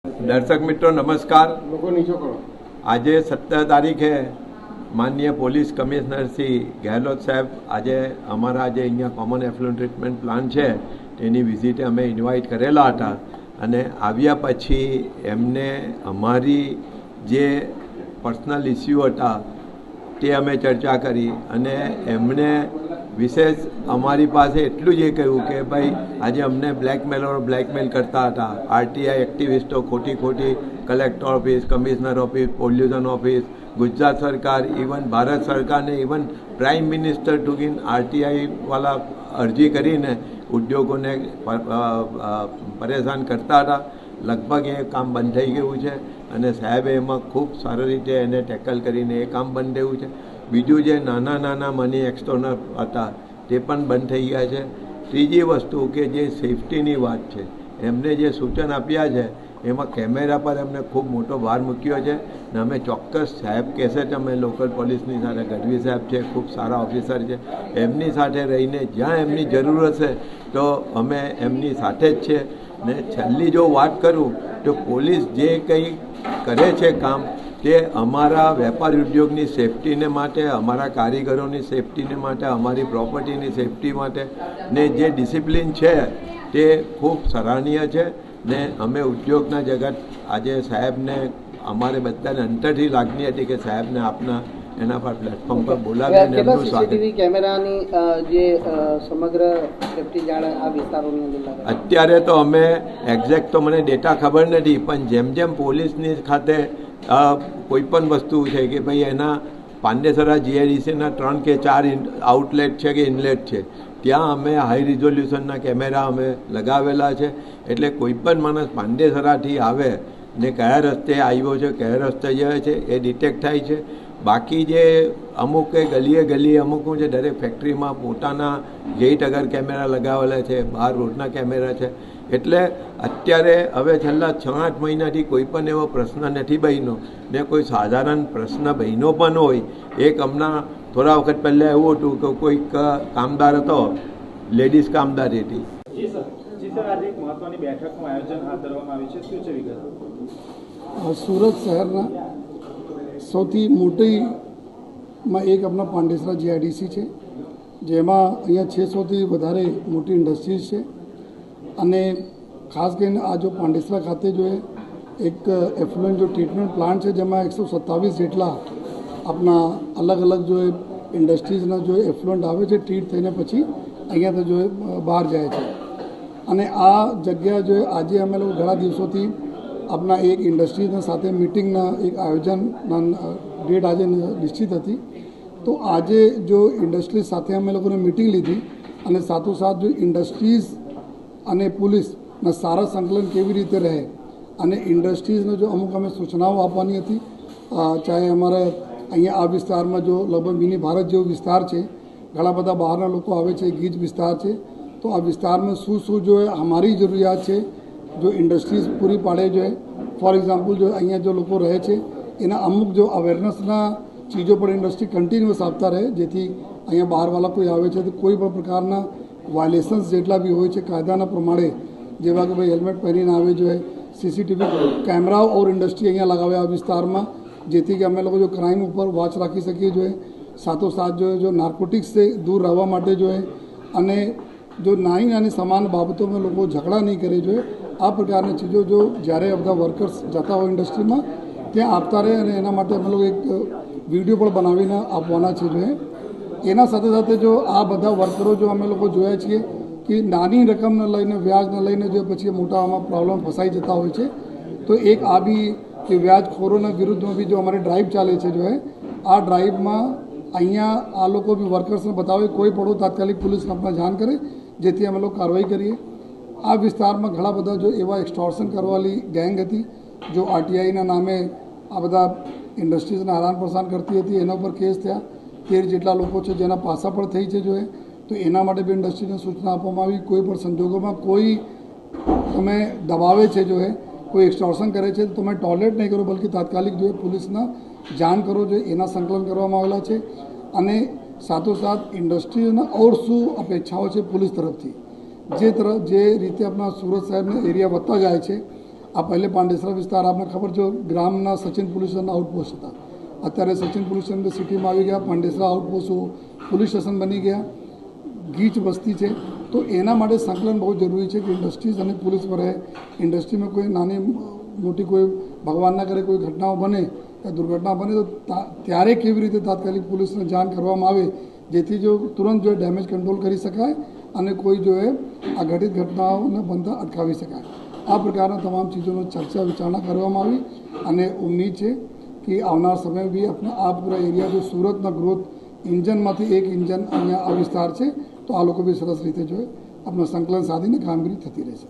દર્શક મિત્રો નમસ્કાર. આજે 17 તારીખે માનનીય પોલીસ કમિશનર શ્રી ગેહલોત સાહેબ આજે અમારા જે અહીંયા કોમન એફ્લુએન્ટ ટ્રીટમેન્ટ પ્લાન છે તેની વિઝિટે અમે ઇન્વાઇટ કરેલા હતા અને આવ્યા પછી એમને અમારી જે પર્સનલ ઇસ્યુ હતા તે અમે ચર્ચા કરી અને એમણે વિશેષ અમારી પાસે એટલું જ એ કહ્યું કે ભાઈ આજે અમને બ્લેકમેલ કરતા હતા. આરટીઆઈ એક્ટિવિસ્ટો ખોટી collector office, commissioner office, pollution office, Gujarat સરકાર, ઇવન ભારત સરકારને ઇવન પ્રાઇમ મિનિસ્ટર ટુકીન આરટીઆઈવાળા અરજી કરીને ઉદ્યોગોને પરેશાન કરતા હતા. લગભગ એ કામ બંધ થઈ ગયું છે અને સાહેબે એમાં ખૂબ સારી રીતે એને ટેકલ કરીને એ કામ બંધ થયું છે. બીજું જે નાના મની એક્સટર્નલ હતા તે પણ બંધ થઈ ગયા છે. ત્રીજી વસ્તુ કે જે સેફટીની વાત છે, એમને જે સૂચન આપ્યા છે એમાં કેમેરા પર એમને ખૂબ મોટો ભાર મૂક્યો છે ને અમે ચોક્કસ સાહેબ કહેશે કે અમે લોકલ પોલીસની સાથે ગઢવી સાહેબ છે, ખૂબ સારા ઓફિસર છે, એમની સાથે રહીને જ્યાં એમની જરૂર હશે તો અમે એમની સાથે જ છે. ને છેલ્લી જો વાત કરું તો પોલીસ જે કંઈ કરે છે કામ તે અમારા વેપાર ઉદ્યોગની સેફટીને માટે, અમારા કારીગરોની સેફટીને માટે, અમારી પ્રોપર્ટીની સેફટી માટે ને જે ડિસિપ્લિન છે તે ખૂબ સરાહનીય છે. ને અમે ઉદ્યોગના જગત આજે સાહેબને અમારે બધાને અંતરથી લાગણી હતી કે સાહેબને આપના એના પર પ્લેટફોર્મ પર બોલાવીને એમનું સીસીટીવી કેમેરાની જે સમગ્ર સેફટી જાળે આ વિસ્તારોની અંદર અત્યારે તો અમે એક્ઝેક્ટ તો મને ડેટા ખબર નથી, પણ જેમ પોલીસની ખાતે કોઈ પણ વસ્તુ છે કે ભાઈ એના પાંડેસરા જીઆઈડીસીના 3 કે 4 આઉટલેટ છે કે ઇનલેટ છે, ત્યાં અમે હાઈ રિઝોલ્યુશનના કેમેરા અમે લગાવેલા છે. એટલે કોઈ પણ માણસ પાંડેસરાથી આવે ને કયા રસ્તે આવ્યો છે, કયા રસ્તે જાય છે એ ડિટેક્ટ થાય છે. બાકી જે અમુક ગલીએ અમુક છે દરેક ફેક્ટરીમાં પોતાના ગેટ અગર કેમેરા લગાવેલા છે, બહાર રોડના કેમેરા છે. એટલે અત્યારે હવે છેલ્લા 6-8 મહિનાથી કોઈ પણ એવો પ્રશ્ન નથી બન્યો ને કોઈ સાધારણ પ્રશ્ન બન્યો પણ હોય. એક હમણાં થોડા વખત પહેલાં એવું હતું કે કોઈક કામદાર હતો, લેડીઝ કામદાર હતી. સુરત શહેરના સૌથી મોટીમાં એક આપણા પાંડેસરા જીઆઈડીસી છે, જેમાં અહીંયા 600થી વધારે મોટી ઇન્ડસ્ટ્રીઝ છે. અને ખાસ કરીને આ જો પાંડેસરા ખાતે જો એક એફ્લુએન્ટ જો ટ્રીટમેન્ટ પ્લાન્ટ છે જેમાં 127 જેટલા આપણા અલગ જો ઇન્ડસ્ટ્રીઝના જો એફ્લુએન્ટ આવે છે ટ્રીટ થઈને પછી અહીંયાથી જો બહાર જાય છે. અને આ જગ્યા જો આજે અમે લોકો ઘણા દિવસોથી આપણા એક ઇન્ડસ્ટ્રીઝના સાથે મિટિંગના એક આયોજનના ડેટ આજે નિશ્ચિત હતી. તો આજે જો ઇન્ડસ્ટ્રીઝ સાથે અમે લોકોને મિટિંગ લીધી અને સાથોસાથ જો ઇન્ડસ્ટ્રીઝ અને પોલીસના સારા સંકલન કેવી રીતે રહે અને ઇન્ડસ્ટ્રીઝને જો અમુક અમે સૂચનાઓ આપવાની હતી. ચાહે અમારે અહીંયા આ વિસ્તારમાં જો લગભગ મિની ભારત જેવો વિસ્તાર છે, ઘણા બધા બહારના લોકો આવે છે, ગીચ વિસ્તાર છે, તો આ વિસ્તારમાં શું જો અમારી જરૂરિયાત છે જો ઇન્ડસ્ટ્રીઝ પૂરી પાડે જોઈએ. ફોર એક્ઝામ્પલ જો અહીંયા જો લોકો રહે છે એના અમુક જો અવેરનેસના ચીજો પર ઇન્ડસ્ટ્રી કન્ટિન્યુઅસ આપતા રહે, જેથી અહીંયા બહારવાળા કોઈ આવે છે તો કોઈ પણ પ્રકારના વાયોલેશન્સ જેટલા બી હોય છે કાયદાના પ્રમાણે, જેવા કે ભાઈ હેલ્મેટ પહેરીને આવે જોઈએ, સીસીટીવી કેમેરાઓ ઓર ઇન્ડસ્ટ્રી અહીંયા લગાવે આ વિસ્તારમાં, જેથી કે અમે લોકો જો ક્રાઇમ ઉપર વોચ રાખી શકીએ જોઈએ. સાથોસાથ જો નાર્કોટિક્સથી દૂર રહેવા માટે જોઈએ અને જો નાની સમાન બાબતોમાં લોકો ઝઘડા નહીં કરે જોઈએ. આ પ્રકારની ચીજો જો જ્યારે બધા વર્કર્સ જતા હોય ઇન્ડસ્ટ્રીમાં ત્યાં આપતા રહે અને એના માટે અમે લોકો એક વિડીયો પણ બનાવીને આપવાના છે જોઈએ. એના સાથે જો આ બધા વર્કરો જો અમે લોકો જોયા છીએ કે નાની રકમને લઈને વ્યાજને લઈને જો પછી મોટા આમાં પ્રોબ્લેમ ફસાઈ જતા હોય છે. તો એક આ બી કે વ્યાજખોરોના વિરુદ્ધમાં બી જો અમારી ડ્રાઈવ ચાલે છે આ ડ્રાઈવમાં અહીંયા આ લોકો બી વર્કર્સને બતાવે, કોઈ પડો તાત્કાલિક પોલીસને આપણે જાણ કરે જેથી અમે લોકો કાર્યવાહી કરીએ. આ વિસ્તારમાં ઘણા બધા જો એવા એક્સટોર્શન કરવાવાળી ગેંગ હતી જો આરટીઆઈના નામે આ બધા ઇન્ડસ્ટ્રીઝને હેરાન પરેશાન કરતી હતી. એના ઉપર કેસ થયા. 13 જેટલા લોકો છે જેના પાસા પણ થઈ છે તો એના માટે બી ઇન્ડસ્ટ્રીને સૂચના આપવામાં આવી. કોઈ પણ સંજોગોમાં કોઈ તમે દબાવે છે કોઈ એક્સટોર્શન કરે છે તો તમે ટોલરેટ નહીં કરો, બલકે તાત્કાલિક પોલીસના જાણ કરો એના સંકલન કરવામાં આવેલા છે. અને સાથોસાથ ઇન્ડસ્ટ્રીના ઓર શું અપેક્ષાઓ છે પોલીસ તરફથી, જે રીતે આપણા સુરત શહેરના એરિયા વધતા જાય છે આ પહેલે પાંડેસરા વિસ્તાર આપને ખબર છે ગ્રામના સચિન પોલીસ સ્ટેશનના આઉટપોસ્ટ હતા. અત્યારે સચિન પોલીસ સ્ટેશન સિટીમાં આવી ગયા, પાંડેસરા આઉટપોસ્ટ પોલીસ સ્ટેશન બની ગયા, ગીચ વસ્તી છે. તો એના માટે સંકલન બહુ જરૂરી છે કે ઇન્ડસ્ટ્રીઝ અને પોલીસ પર રહે. ઇન્ડસ્ટ્રીમાં કોઈ નાની મોટી કોઈ ભગવાન ના કરે કોઈ ઘટનાઓ બને કે દુર્ઘટના બને તો ત્યારે કેવી રીતે તાત્કાલિક પોલીસને જાણ કરવામાં આવે જેથી જો તુરંત જો ડેમેજ કંટ્રોલ કરી શકાય અને કોઈ જો આ ઘટિત ઘટનાઓને બનતા અટકાવી શકાય. આ પ્રકારના તમામ ચીજોનો ચર્ચા વિચારણા કરવામાં આવી અને ઉમ્મીદ છે કે આવનાર સમય બી આ પૂરા એરિયા જો સુરતના ગ્રોથ ઇન્જનમાંથી એક ઇન્જન અહીંયા આ વિસ્તાર છે તો આ લોકો બી સરસ રીતે જો આપણા સંકલન સાધીને કામગીરી થતી રહેશે.